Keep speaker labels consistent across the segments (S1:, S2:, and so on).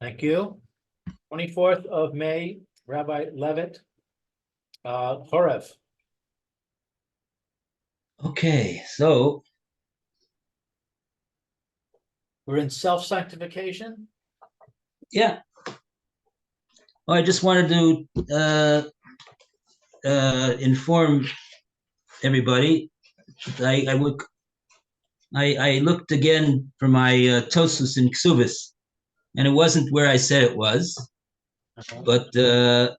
S1: Thank you. 24th of May, Rabbi Levitt, Horeb.
S2: Okay, so
S1: We're in self-sanctification.
S2: yeah, well, I just wanted to inform everybody. I looked again for my Tosus in Ksubis, and it wasn't where I said it was, but it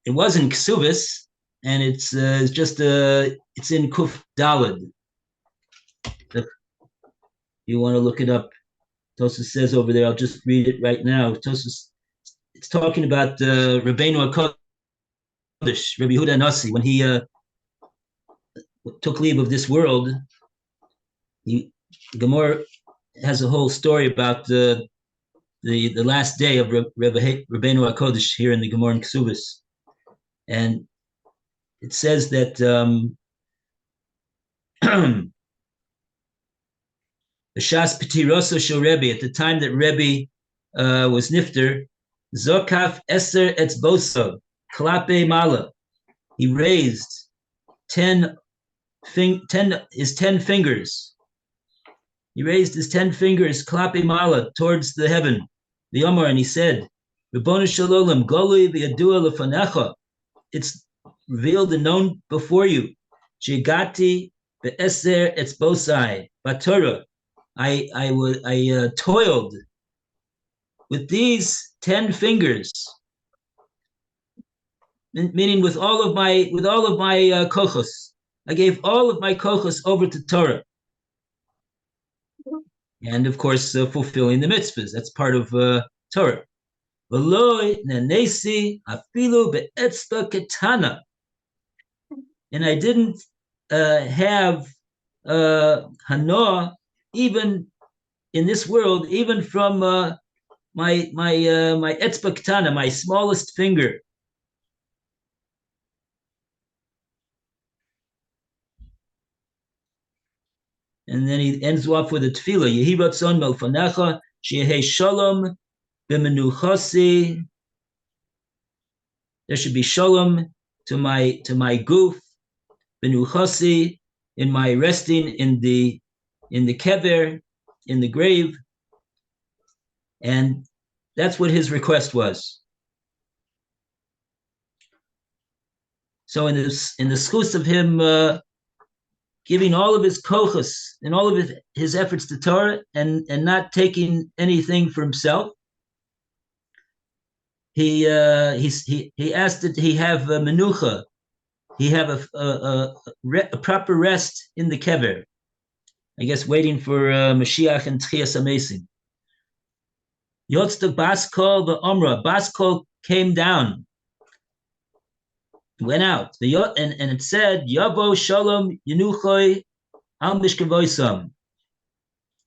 S2: was in Ksubis, and it's just it's in Kuf Dalad. If you want to look it up, Tosus says over there. I'll just read it right now. Tosus, it's talking about Rabbeinu HaKodesh, Rabbi Yehuda Nasi, when he took leave of this world. Gemara has a whole story about the last day of Rabbeinu HaKodesh here in the Gemara in Ksubis, and it says that B'shas Petiroso Shel Rebbe, at the time that Rebbe was nifter, Zokaf Eser Etzboso Klape Mala, he raised 10 fingers. He raised his 10 fingers, Klape Mala, towards the heaven, the Omar, and he said, Ribono Shel Olam, Golui v'yadua lefanecha, it's revealed and known before you. Shigati be'eser etzbosai b'Torah. I toiled with these 10 fingers, meaning with all of my kochos. I gave all of my kochos over to Torah, and of course fulfilling the mitzvahs. That's part of Torah. V'loi nanesi afilu be'etzba ketana, and I didn't have hanoah even in this world, even from my etzba ketana, my smallest finger. And then he ends off with a tefillah: Yehi ratzon melfanecha sheyehei shalom b'menuchasi. There should be shalom to my goof, b'menuchasi, in my resting in the kever, in the grave, and that's what his request was. So in the schus of him giving all of his kochos and all of his efforts to Torah and not taking anything for himself, he asked that he have a menucha, he have a proper rest in the kever. I guess waiting for Mashiach and Tchias HaMesim. Yotzta Baskol the Omra. Baskol came down, went out, and it said, Yavo Shalom Yenuchoi Al Mishkavoisam.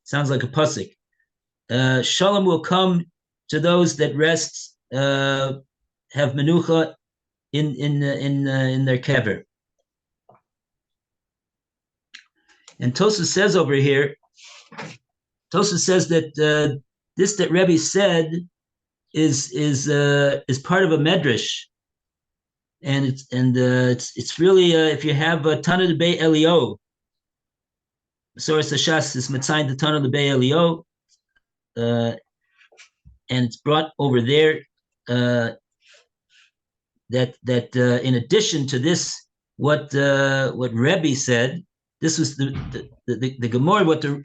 S2: Sounds like a pasuk. Shalom will come to those that rest, have menucha in their kever. And Tosas says over here, Tosas says that this that Rebbe said is part of a medrash, and it's really if you have a Tana Debei Elio, Source Hashas is Matzayin the Tana Debei Elio, and it's brought over there that in addition to this, what Rebbe said. This was the Gemara. What the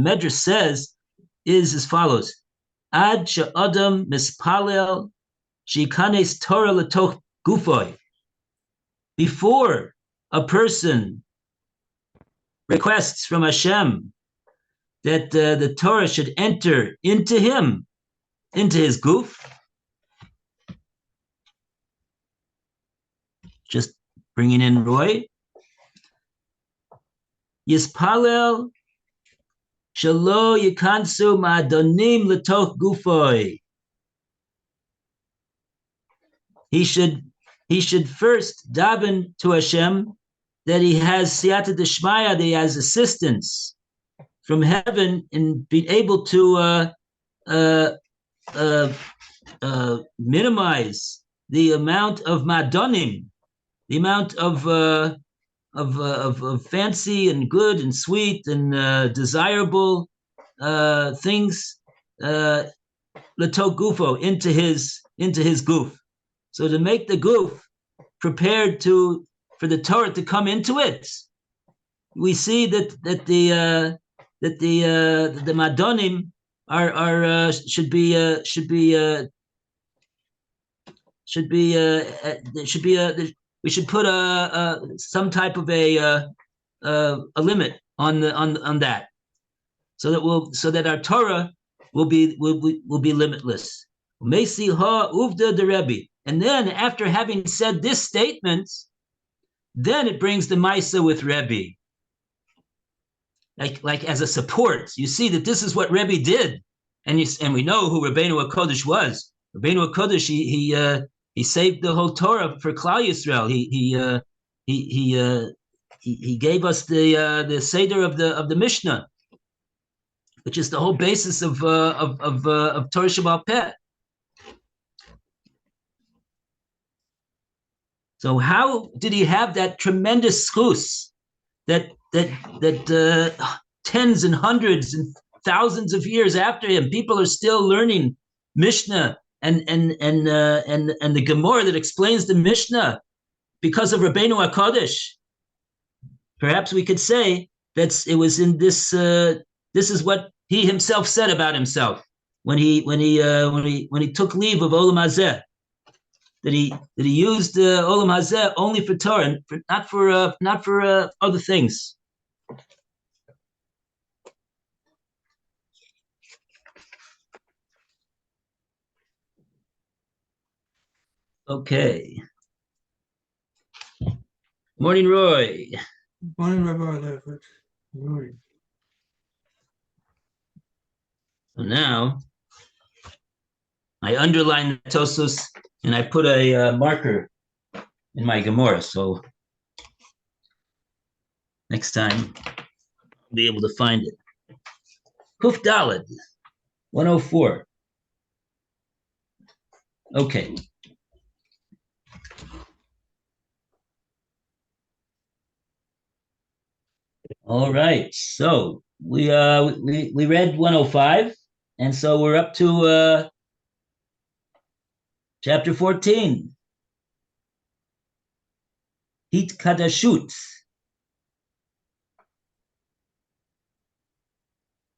S2: Medrash says is as follows: Ad she'adam mispalel she'ikanes Torah letoch gufoi. Before a person requests from Hashem that the Torah should enter into him, into his goof, just bringing in Roy. Yispalel shelo yikansu ma'adonim letoch gufoi. He should first daven to Hashem that he has siyata d'shmaya, that he has assistance from heaven in being able to uh, uh, minimize the amount of madonim, the amount of fancy and good and sweet and desirable things leto gufo into his goof. So to make the goof prepared for the Torah to come into it, we see that the madonim are should be we should put some type of a limit on that, so that our Torah will be limitless. And then after having said this statement, then it brings the Maisa with Rebbe, like as a support. You see that this is what Rebbe did, and we know who Rabbeinu HaKodesh was. Rabbeinu HaKodesh, he saved the whole Torah for Klal Yisrael. He gave us the Seder of the Mishnah, which is the whole basis of Torah Shebaal Peh. So how did he have that tremendous schus that tens and hundreds and thousands of years after him, people are still learning Mishnah and the Gemara that explains the Mishnah because of Rabbeinu HaKodesh? Perhaps we could say that it was in this. This is what he himself said about himself when he took leave of Olam Hazeh. That he used Olam Hazeh only for Torah, and not for other things. Okay. Morning, Roy.
S3: Morning, Rabbi Levitt. Morning.
S2: So now I underline Tosos and I put a marker in my Gemara, so next time I'll be able to find it. Kuf Daled, 104. Okay. All right. So we read 105, and so we're up to chapter 14. Hit Kadashut.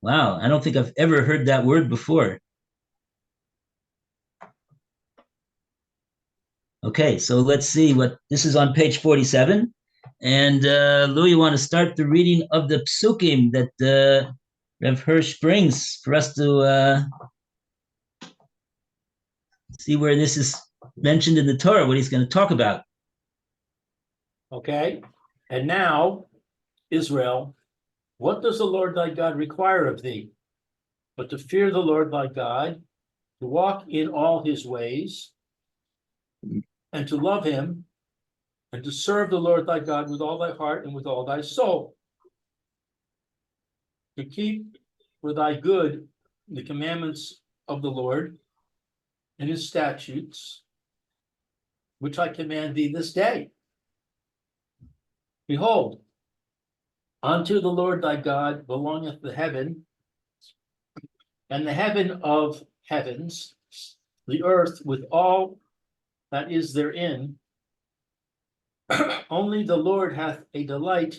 S2: Wow, I don't think I've ever heard that word before. Okay, so let's see what this is on page 47. And Lou, you want to start the reading of the psukim that Rev Hirsch brings for us to see where this is mentioned in the Torah, what he's going to talk about.
S1: Okay, and now, Israel, what does the Lord thy God require of thee? But to fear the Lord thy God, to walk in all his ways, and to love him, and to serve the Lord thy God with all thy heart and with all thy soul, to keep for thy good the commandments of the Lord and his statutes, which I command thee this day. Behold, unto the Lord thy God belongeth the heaven, and the heaven of heavens, the earth with all that is therein. Only the Lord hath a delight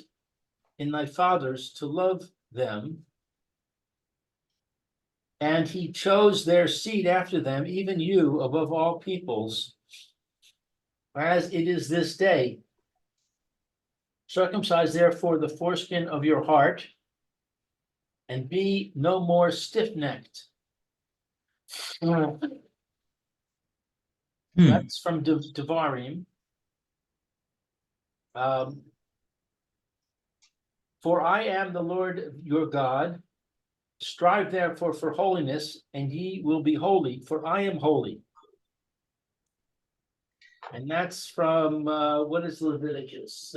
S1: in thy fathers to love them, and he chose their seed after them, even you above all peoples, as it is this day. Circumcise therefore the foreskin of your heart, and be no more stiff-necked. That's from Devarim. For I am the Lord your God. Strive therefore for holiness, and ye will be holy, for I am holy. And that's from what is Leviticus?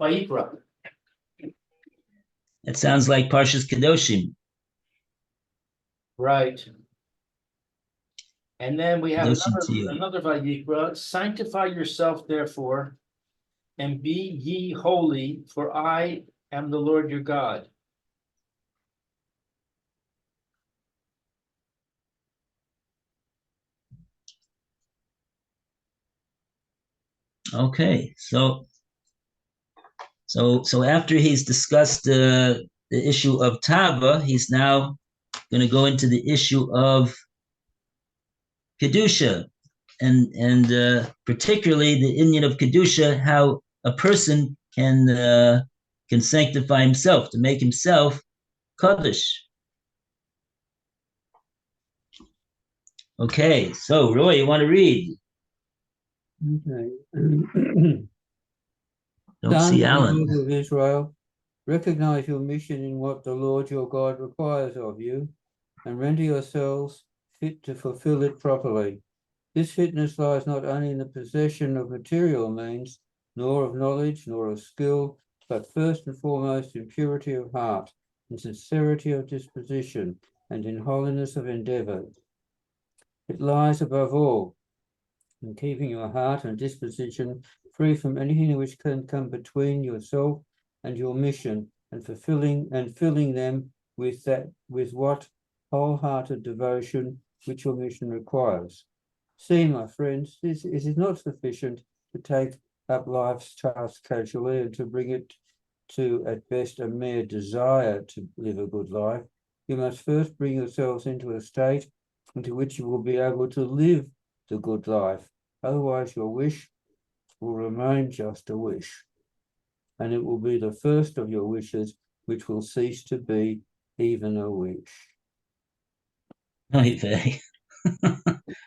S1: Vayikra.
S2: It sounds like Parshas Kedoshim.
S1: Right. And then we have
S2: Kadoshim tiyu.
S1: another Vayikra. Sanctify yourself, therefore, and be ye holy, for I am the Lord your God.
S2: Okay, so after he's discussed the issue of Tava, he's now going to go into the issue of Kedusha, and particularly the Indian of Kedusha, how a person can sanctify himself, to make himself Kaddish. Okay, so Roy, you want to read?
S3: Okay.
S2: Don't
S3: Sons
S2: see
S3: and
S2: Alan.
S3: daughters of Israel, recognize your mission in what the Lord your God requires of you, and render yourselves fit to fulfill it properly. This fitness lies not only in the possession of material means, nor of knowledge, nor of skill, but first and foremost in purity of heart, in sincerity of disposition, and in holiness of endeavor. It lies above all in keeping your heart and disposition free from anything which can come between yourself and your mission, and filling them with what wholehearted devotion which your mission requires. See, my friends, it is not sufficient to take up life's task casually and to bring it to, at best, a mere desire to live a good life. You must first bring yourselves into a state into which you will be able to live the good life. Otherwise, your wish will remain just a wish, and it will be the first of your wishes which will cease to be even a wish.
S2: Oy vey.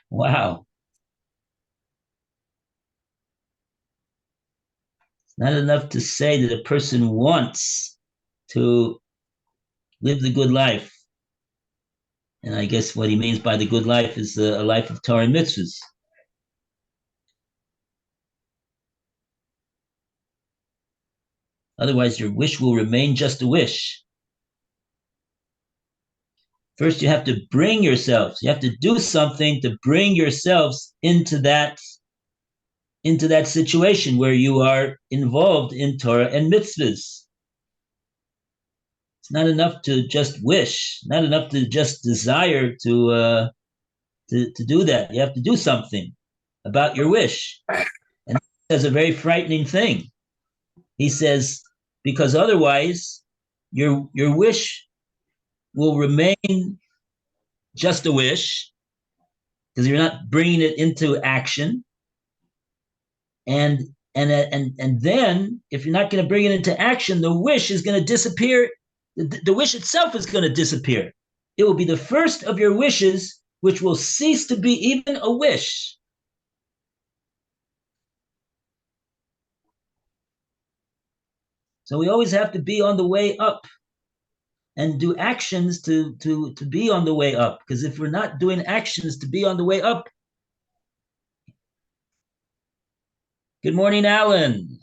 S2: Wow. It's not enough to say that a person wants to live the good life. And I guess what he means by the good life is a life of Torah and mitzvahs. Otherwise, your wish will remain just a wish. First, you have to bring yourselves. You have to do something to bring yourselves into that situation where you are involved in Torah and mitzvahs. It's not enough to just wish, not enough to just desire to do that. You have to do something about your wish. And that's a very frightening thing. He says, because otherwise your wish will remain just a wish, because you're not bringing it into action. And then if you're not going to bring it into action, the wish is going to disappear. The wish itself is going to disappear. It will be the first of your wishes which will cease to be even a wish. So we always have to be on the way up and do actions to be on the way up. Because if we're not doing actions to be on the way up. Good morning, Alan.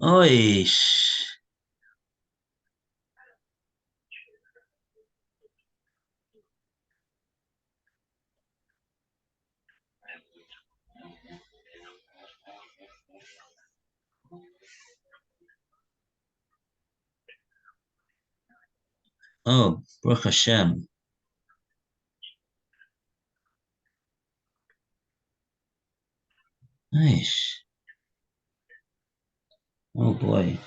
S2: Oy. Oh, Baruch Hashem. Nice. Oh boy.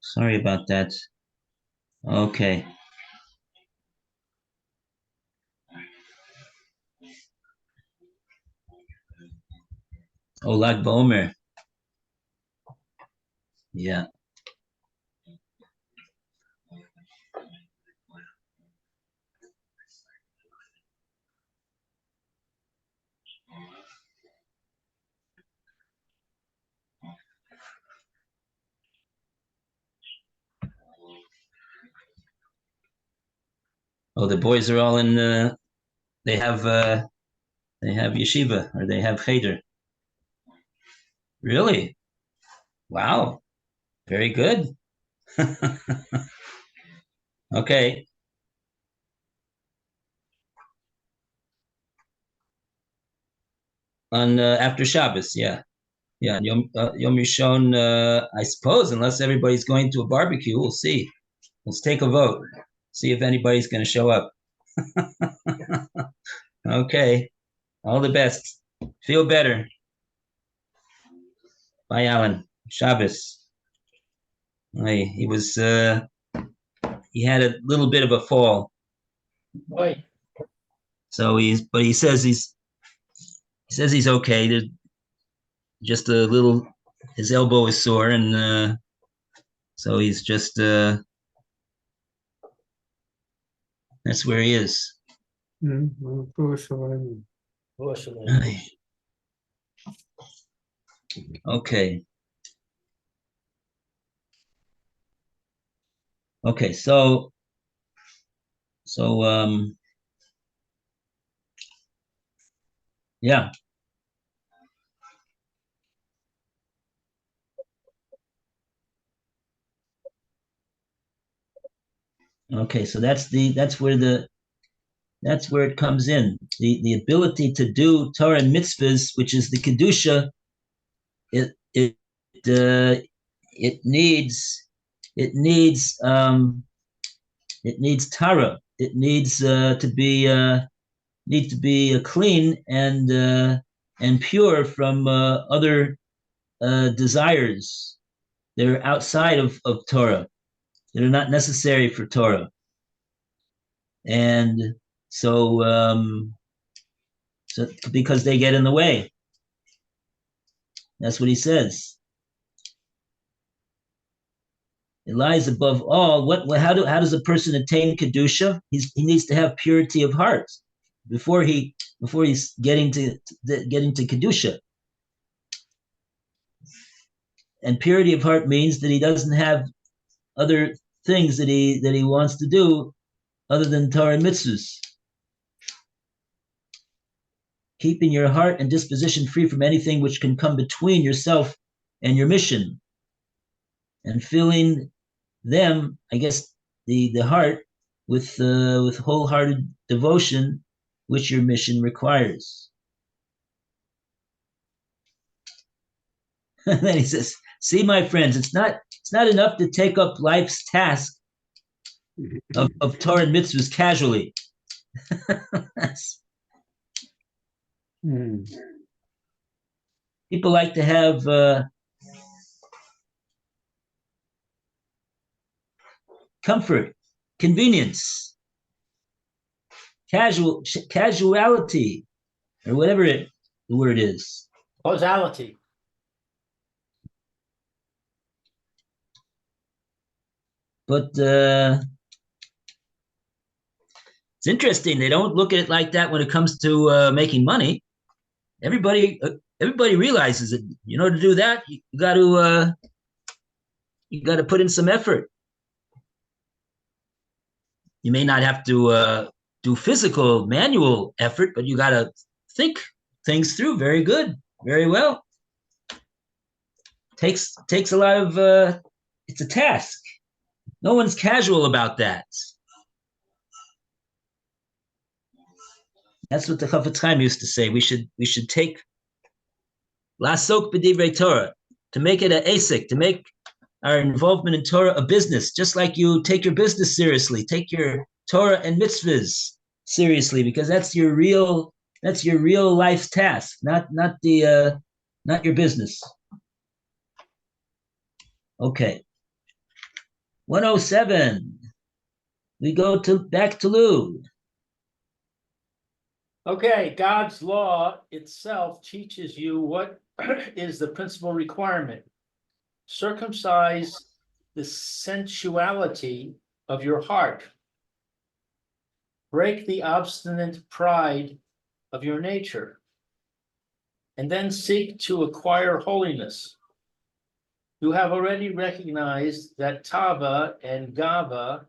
S2: Sorry about that. Okay. Oh, Lag Bomer. Yeah. Oh, the boys are all in. They have They have yeshiva or they have cheder. Really? Wow. Very good. Okay. On after Shabbos, yeah. Yeah, Yom Rishon, I suppose, unless everybody's going to a barbecue, we'll see. Let's take a vote. See if anybody's going to show up. Okay. All the best. Feel better. Bye, Alan. Shabbos. He was he had a little bit of a fall.
S1: Boy,
S2: So he says he's okay. There's just a little, his elbow is sore, and so he's just that's where he is.
S3: Of course,
S1: unfortunately.
S2: Okay. Okay, so yeah. Okay, so that's where it comes in. The ability to do Torah and mitzvahs, which is the kedusha, it needs tara. It needs to be clean and pure from other desires that are outside of Torah, that are not necessary for Torah. And so because they get in the way. That's what he says. It lies above all. How does a person attain kedusha? He needs to have purity of heart before he's getting to kedusha. And purity of heart means that he doesn't have other things that he wants to do other than Torah and mitzvahs. Keeping your heart and disposition free from anything which can come between yourself and your mission, and filling them, I guess, the heart with wholehearted devotion, which your mission requires. And then he says, "See, my friends, it's not enough to take up life's task of Torah and mitzvahs casually." People like to have comfort, convenience, casuality, or whatever the word is.
S1: Causality.
S2: But it's interesting. They don't look at it like that when it comes to making money. Everybody realizes that to do that, you got to put in some effort. You may not have to do physical, manual effort, but you got to think things through very good, very well. Takes a lot of. It's a task. No one's casual about that. That's what the Chafetz Chaim used to say. We should take lasok b'divrei Torah, to make it an asik, to make our involvement in Torah a business, just like you take your business seriously. Take your Torah and mitzvahs seriously, because that's your real life's task, not your business. Okay. 107. We go back to Lou.
S1: Okay, God's law itself teaches you what is the principal requirement. Circumcise the sensuality of your heart. Break the obstinate pride of your nature, and then seek to acquire holiness. You have already recognized that tava and gava,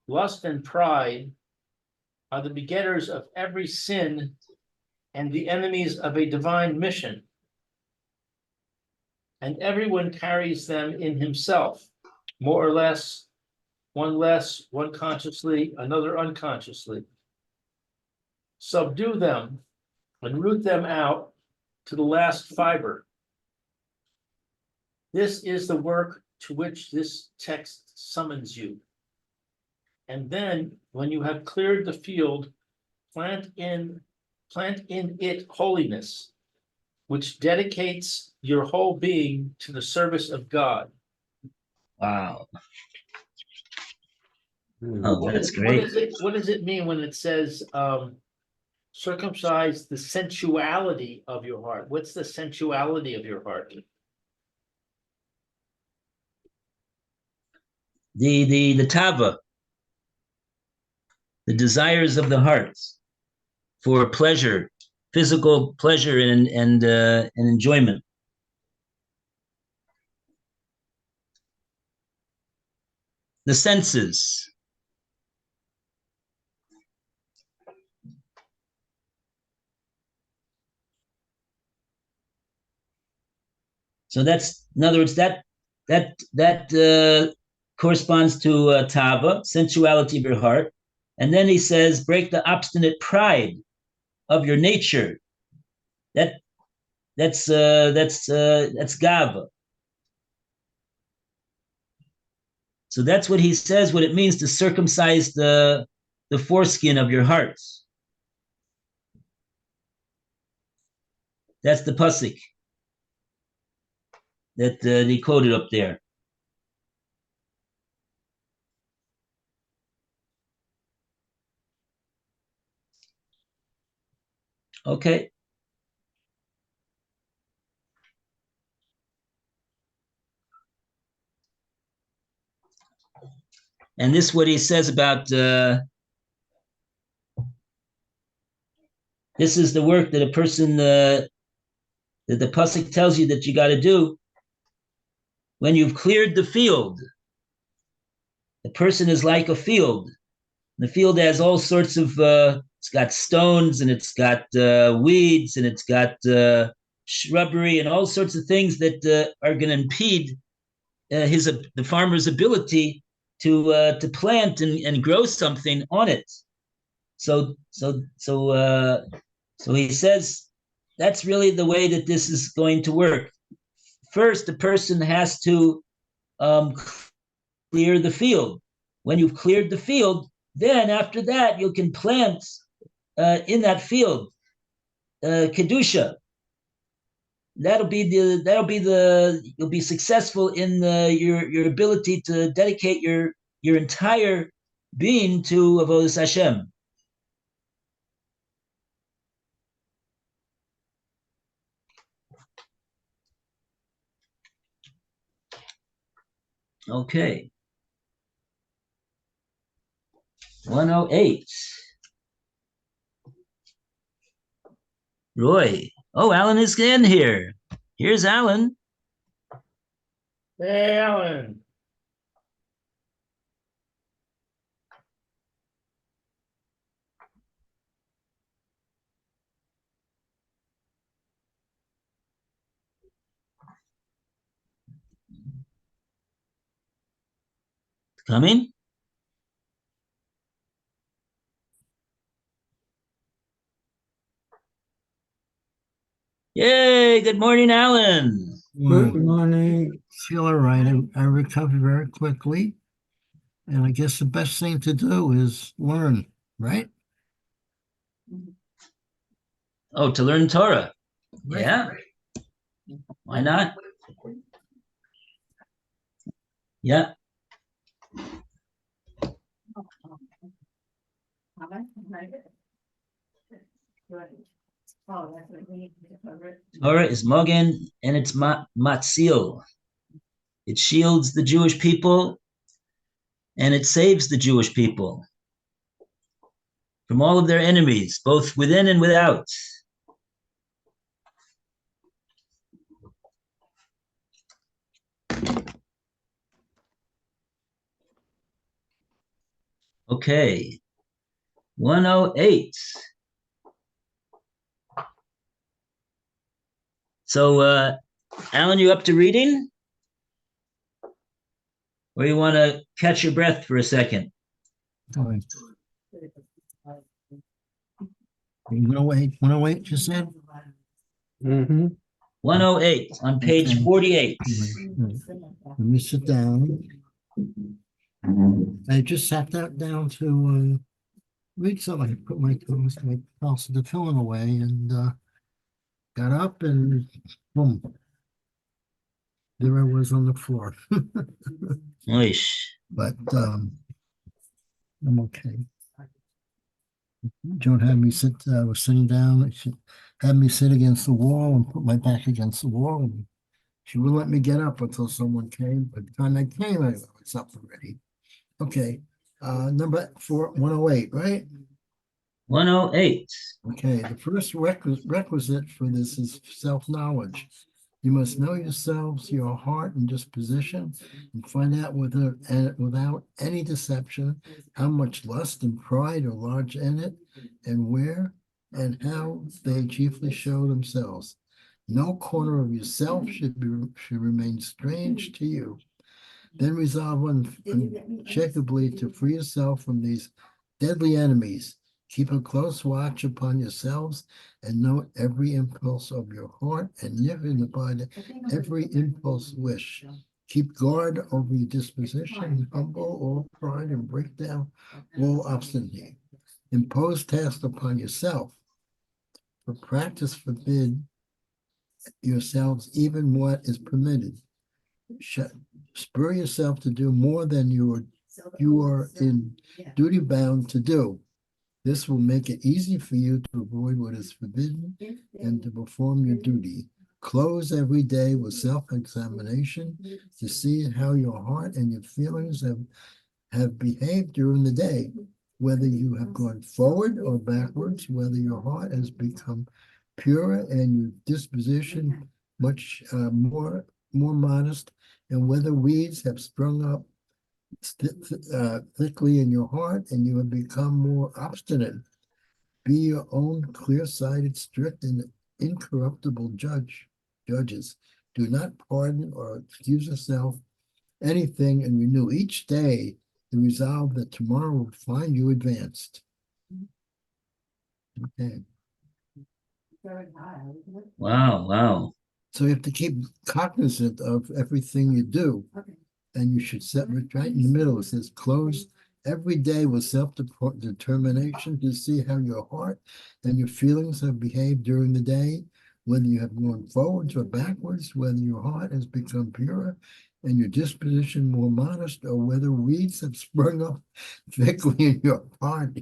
S1: lust and pride, are the begetters of every sin and the enemies of a divine mission. And everyone carries them in himself, more or less, one consciously, another unconsciously. Subdue them and root them out to the last fiber. This is the work to which this text summons you. And then, when you have cleared the field, plant in it holiness, which dedicates your whole being to the service of God.
S2: Wow.
S3: Hmm.
S2: Oh, that's great.
S1: What does it mean when it says circumcise the sensuality of your heart? What's the sensuality of your heart?
S2: The tava, the desires of the heart for pleasure, physical pleasure and enjoyment. The senses. So that's, in other words, that corresponds to tava, sensuality of your heart. And then he says, break the obstinate pride of your nature. That's gava. So that's what he says, what it means to circumcise the foreskin of your heart. That's the pasuk that he quoted up there. Okay. And this is what he says about, this is the work that a person, that the pasuk tells you that you got to do. When you've cleared the field, the person is like a field. The field has all sorts of, it's got stones and it's got weeds and it's got shrubbery and all sorts of things that are going to impede the farmer's ability to plant and grow something on it. So he says that's really the way that this is going to work. First, the person has to clear the field. When you've cleared the field, then after that you can plant in that field kedusha. You'll be successful in your ability to dedicate your entire being to avodas Hashem. Okay. 108. Roy. Oh, Alan is in here. Here's Alan.
S1: Hey, Alan.
S2: Coming? Yay, good morning, Alan.
S3: Good morning.
S4: Feel all right. I recovered very quickly. And I guess the best thing to do is learn, right?
S2: Oh, to learn Torah.
S4: Right.
S2: Yeah. Why not? Yeah. Torah is mogen and it's matzil. It shields the Jewish people and it saves the Jewish people from all of their enemies, both within and without. Okay, 108. So, Alan, you up to reading? Or you want to catch your breath for a second?
S4: All right. 108, 108, you said?
S3: Mm-hmm.
S2: 108 on page
S4: Okay.
S2: 48.
S4: Let me sit down. I just sat down to read something. I put my toss the filling away and got up and boom. There I was on the floor.
S2: Oish.
S4: But I'm okay. Joan had me sit, I was sitting down, she had me sit against the wall and put my back against the wall. And she wouldn't let me get up until someone came. By the time I came, I was up already. Okay, number 108, right?
S2: 108.
S4: Okay, the first requisite for this is self-knowledge. You must know yourselves, your heart and disposition, and find out without any deception how much lust and pride are lodged in it, and where and how they chiefly show themselves. No corner of yourself should remain strange to you. Then resolve unshakably to free yourself from these deadly enemies. Keep a close watch upon yourselves and note every impulse of your heart and live and abide every impulse wish. Keep guard over your disposition, humble all pride and break down all obstinacy. Impose tasks upon yourself. For practice forbid yourselves even what is permitted. Spur yourself to do more than you are in duty bound to do. This will make it easy for you to avoid what is forbidden and to perform your duty. Close every day with self-examination to see how your heart and your feelings have behaved during the day, whether you have gone forward or backwards, whether your heart has become purer and your disposition much more modest, and whether weeds have sprung up thickly in your heart and you have become more obstinate. Be your own clear-sighted, strict, and incorruptible judges. Do not pardon or excuse yourself anything, and renew each day the resolve that tomorrow will find you advanced. Okay.
S2: Wow, wow.
S4: So you have to keep cognizant of everything you do. And you should set it right in the middle. It says, close every day with self-determination to see how your heart and your feelings have behaved during the day, whether you have gone forwards or backwards, whether your heart has become purer and your disposition more modest, or whether weeds have sprung up thickly in your heart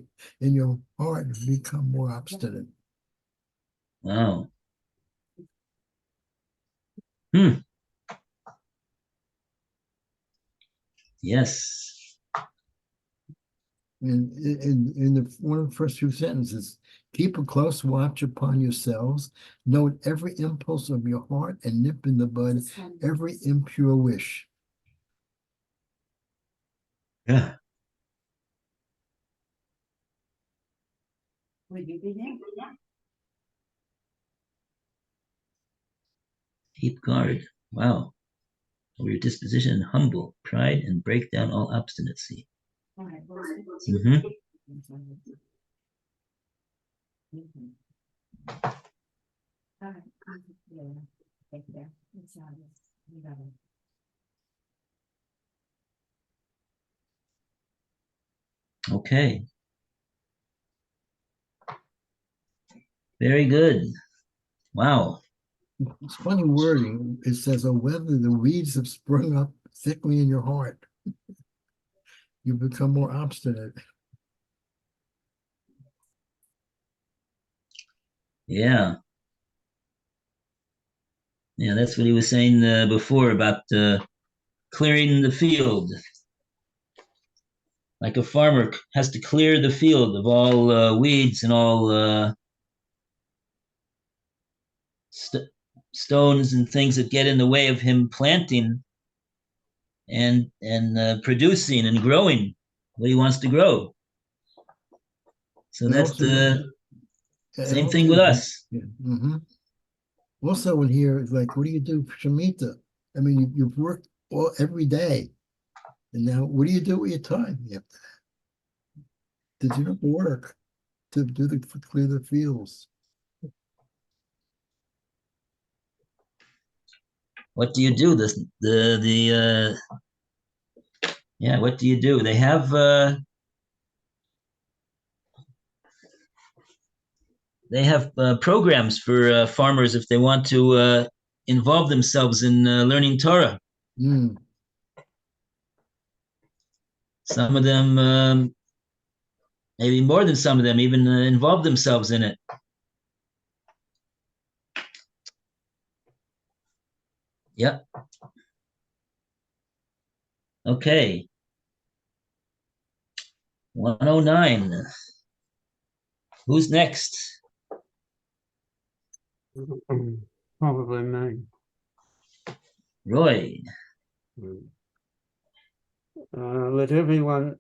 S4: have become more obstinate.
S2: Wow. Hmm. Yes.
S4: In one of the first few sentences, keep a close watch upon yourselves, note every impulse of your heart, and nip in the bud every impure wish.
S2: Yeah.
S5: Would you be there?
S2: Keep guard. Wow. Over your disposition, humble pride, and break down all obstinacy.
S5: All right.
S2: Mhm.
S5: All right. Yeah. Thank you. It's obvious. You got it.
S2: Okay. Very good. Wow.
S4: It's funny wording. It says, "Oh, whether the weeds have sprung up thickly in your heart, you become more obstinate."
S2: Yeah. Yeah, that's what he was saying before about clearing the field. Like a farmer has to clear the field of all weeds and all stones and things that get in the way of him planting and producing and growing what he wants to grow. So that's the same thing with us.
S4: Yeah. Mm-hmm. Also in here, it's like, what do you do for Shemitah? I mean, you've worked every day. And now what do you do with your time? You have to do the work, to clear the fields.
S2: What do you do? Yeah, what do you do? They have programs for farmers if they want to involve themselves in learning Torah.
S4: Mm.
S2: Some of them, maybe more than some of them, even involve themselves in it. Yep. Okay. 109. Who's next?
S3: Probably me.
S2: Roy.
S3: Let everyone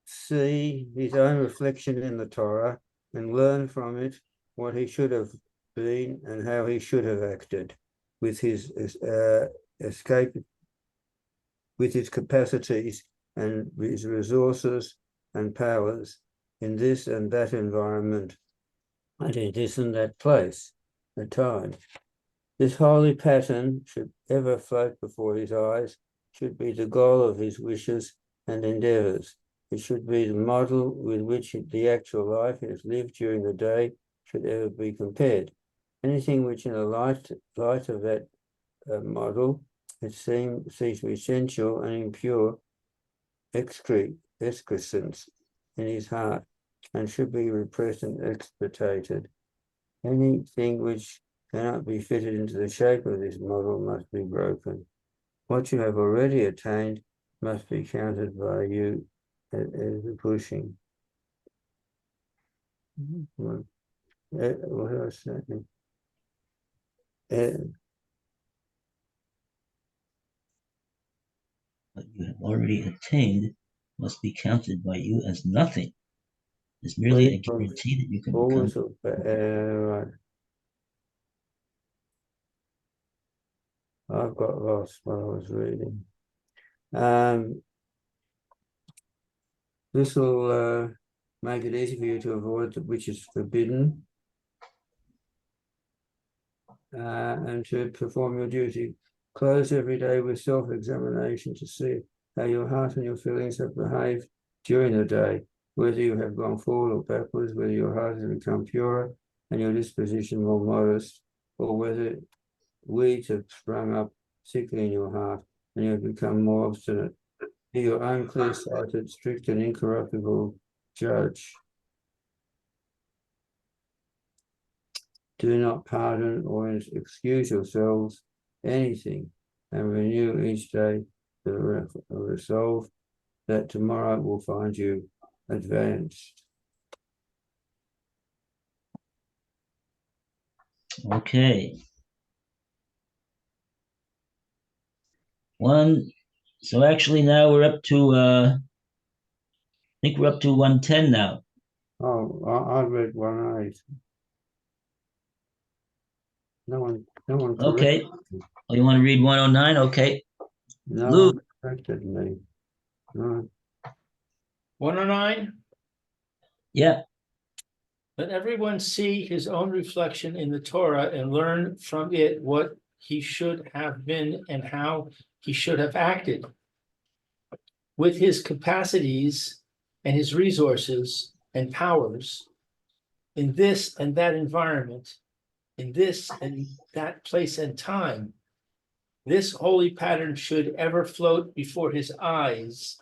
S3: see his own reflection in the Torah and learn from it what he should have been and how he should have acted with his with his capacities and his resources and powers in this and that environment and in this and that place and time. This holy pattern should ever float before his eyes, should be the goal of his wishes and endeavors. It should be the model with which the actual life he has lived during the day should ever be compared. Anything which in the light of that model it seems to be sensual and impure excrescence in his heart and should be repressed and extirpated. Anything which cannot be fitted into the shape of this model must be broken. What you have already attained must be counted by you as a pushing. What else?
S2: What you have already attained must be counted by you as nothing. It's merely a guarantee that you can
S3: always
S2: become.
S3: right. I've got lost while I was reading. This will make it easy for you to avoid which is forbidden and to perform your duty. Close every day with self-examination to see how your heart and your feelings have behaved during the day, whether you have gone forward or backwards, whether your heart has become purer and your disposition more modest, or whether weeds have sprung up thickly in your heart and you have become more obstinate. Be your own clear-sighted, strict and incorruptible judge. Do not pardon or excuse yourselves anything and renew each day the resolve that tomorrow will find you advanced.
S2: Okay. So actually now we're up to, I think we're up to 110 now.
S3: Oh, I read 1:08. No one
S2: Okay. Oh, you want to read 109? Okay.
S3: No
S2: Lou.
S3: one corrected me. No.
S1: 109.
S2: Yeah.
S1: Let everyone see his own reflection in the Torah and learn from it what he should have been and how he should have acted. With his capacities and his resources and powers in this and that environment, in this and that place and time, this holy pattern should ever float before his eyes.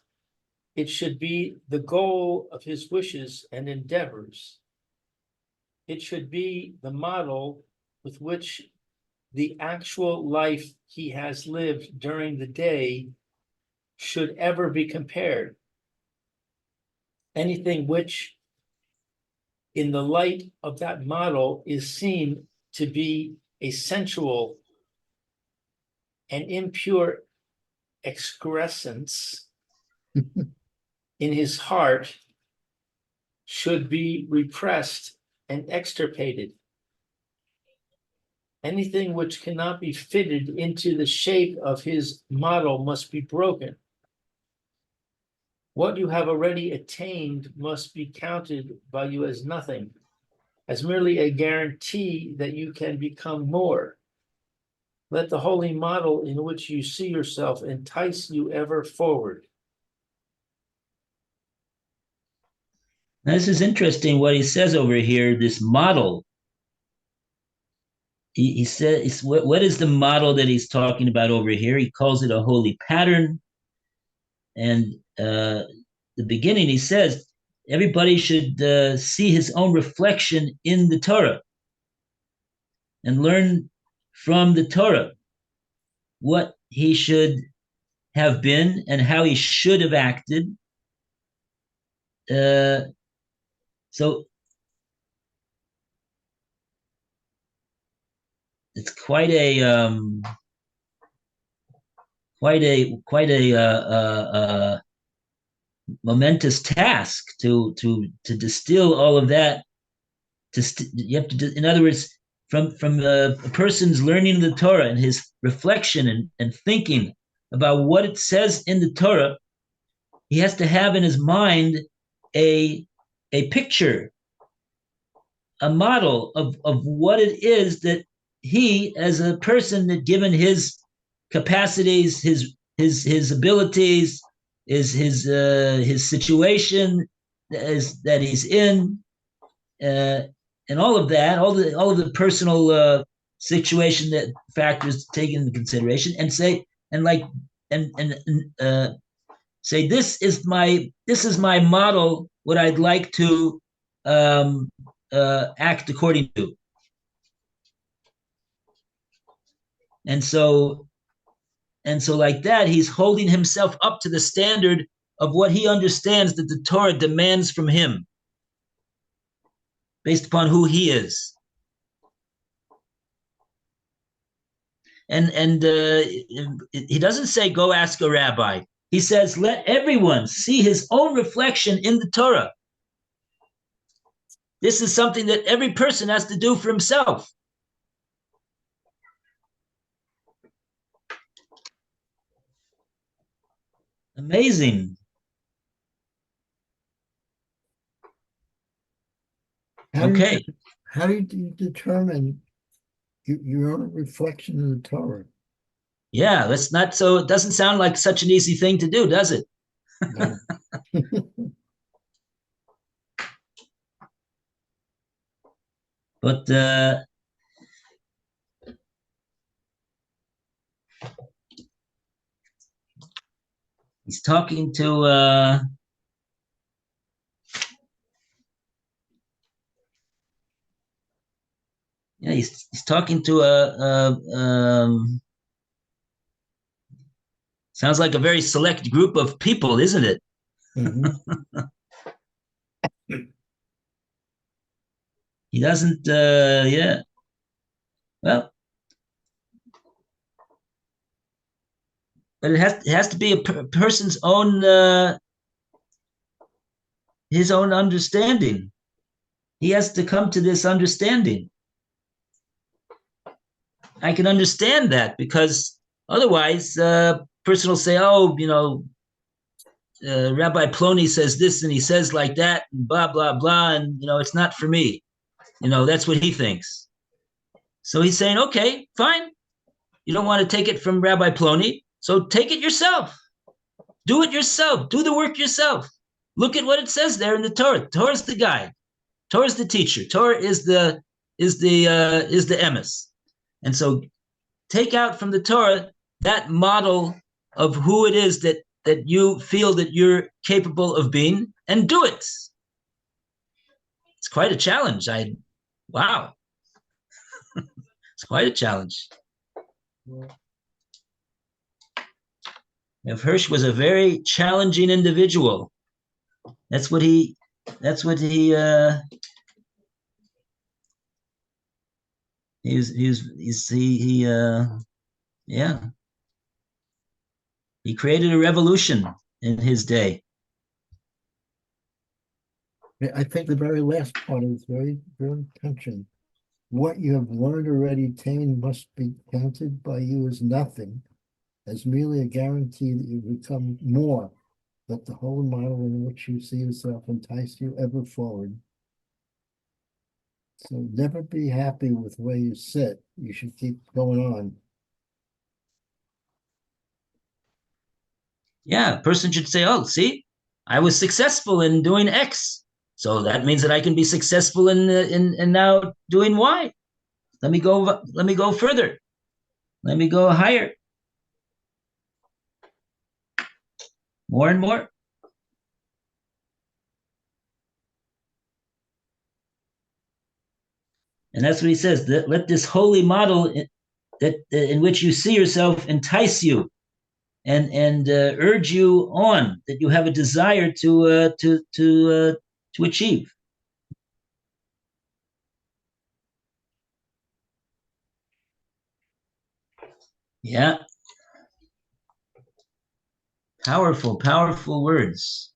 S1: It should be the goal of his wishes and endeavors. It should be the model with which the actual life he has lived during the day should ever be compared. Anything which, in the light of that model, is seen to be a sensual and impure excrescence in his heart should be repressed and extirpated. Anything which cannot be fitted into the shape of his model must be broken. What you have already attained must be counted by you as nothing, as merely a guarantee that you can become more. Let the holy model in which you see yourself entice you ever forward.
S2: Now, this is interesting what he says over here, this model. He says, what is the model that he's talking about over here? He calls it a holy pattern. And the beginning, he says, everybody should see his own reflection in the Torah and learn from the Torah what he should have been and how he should have acted. So it's quite a momentous task to distill all of that. You have to, in other words, from a person's learning the Torah and his reflection and thinking about what it says in the Torah, he has to have in his mind a picture, a model of what it is that he, as a person, that given his capacities, his abilities, his situation that he's in, and all of that, all of the personal situation that factors taken into consideration, and say say this is my model, what I'd like to act according to. And so like that, he's holding himself up to the standard of what he understands that the Torah demands from him, based upon who he is. And he doesn't say, go ask a rabbi. He says, let everyone see his own reflection in the Torah. This is something that every person has to do for himself. Amazing. Okay.
S4: How do you determine your own reflection in the Torah?
S2: Yeah, that's not so. It doesn't sound like such an easy thing to do, does it?
S4: No.
S2: But he's talking to he's talking to sounds like a very select group of people, isn't it?
S4: Mhm.
S2: He doesn't well, but it has to be a person's own his own understanding. He has to come to this understanding. I can understand that, because otherwise, person will say, "Oh, Rabbi Plony says this and he says like that, and blah blah blah, and it's not for me." That's what he thinks. So he's saying, "Okay, fine. You don't want to take it from Rabbi Plony, so take it yourself. Do it yourself. Do the work yourself. Look at what it says there in the Torah. Torah is the guide. Torah is the teacher. Torah is the emes. And so take out from the Torah that model of who it is that you feel that you're capable of being, and do it." It's quite a challenge. Wow. It's quite a challenge. If Hirsch was a very challenging individual. That's what he he created a revolution in his day.
S4: I think the very last part is very, very touching. What you have learned or already attained must be counted by you as nothing, as merely a guarantee that you become more. Let the whole model in which you see yourself entice you ever forward. So never be happy with where you sit. You should keep going on.
S2: Yeah, a person should say, oh, see, I was successful in doing X. So that means that I can be successful in now doing Y. Let me go further. Let me go higher. More and more. And that's what he says. Let this holy model in which you see yourself entice you and urge you on, that you have a desire to achieve. Yeah. Powerful, powerful words.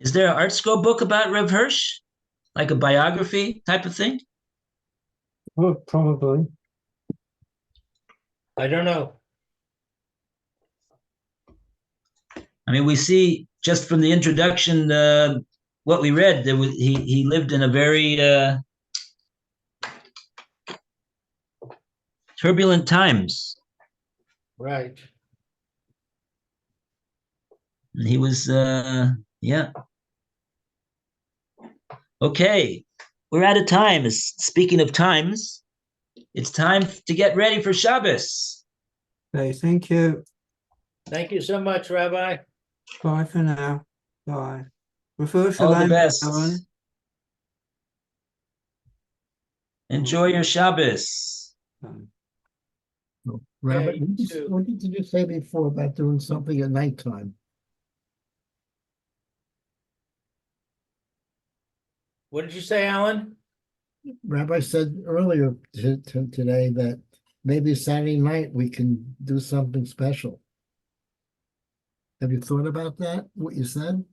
S2: Is there an art school book about Rev Hirsch? Like a biography type of thing?
S3: Well, probably.
S1: I don't know.
S2: I mean, we see just from the introduction, what we read, he lived in a very turbulent times.
S1: Right.
S2: And he was, yeah. Okay, we're out of time. Speaking of times, it's time to get ready for Shabbos.
S3: Okay, thank you.
S1: Thank you so much, Rabbi.
S3: Bye for now. Bye. Refer
S2: All the
S3: Shalom,
S2: best.
S3: Alan.
S2: Enjoy your Shabbos.
S4: Robert,
S1: you too.
S4: what did you say before about doing something at nighttime?
S1: What did you say, Alan?
S4: Rabbi said earlier today that maybe Saturday night we can do something special. Have you thought about that, what you said?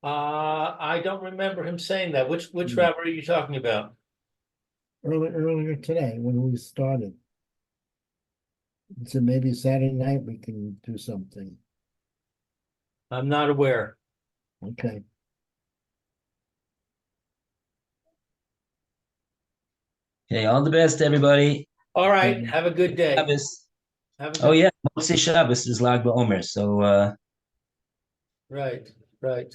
S1: I don't remember him saying that. Which
S4: Hmm.
S1: rabbi are you talking about?
S4: Earlier today when we started. He said maybe Saturday night we can do something.
S1: I'm not aware.
S4: Okay.
S2: Okay, all the best, everybody.
S1: All right. Have a good day.
S2: Shabbos.
S1: Have a
S2: Oh
S1: good.
S2: yeah, Motzi Shabbos is Lag BaOmer. So
S1: Right. Right.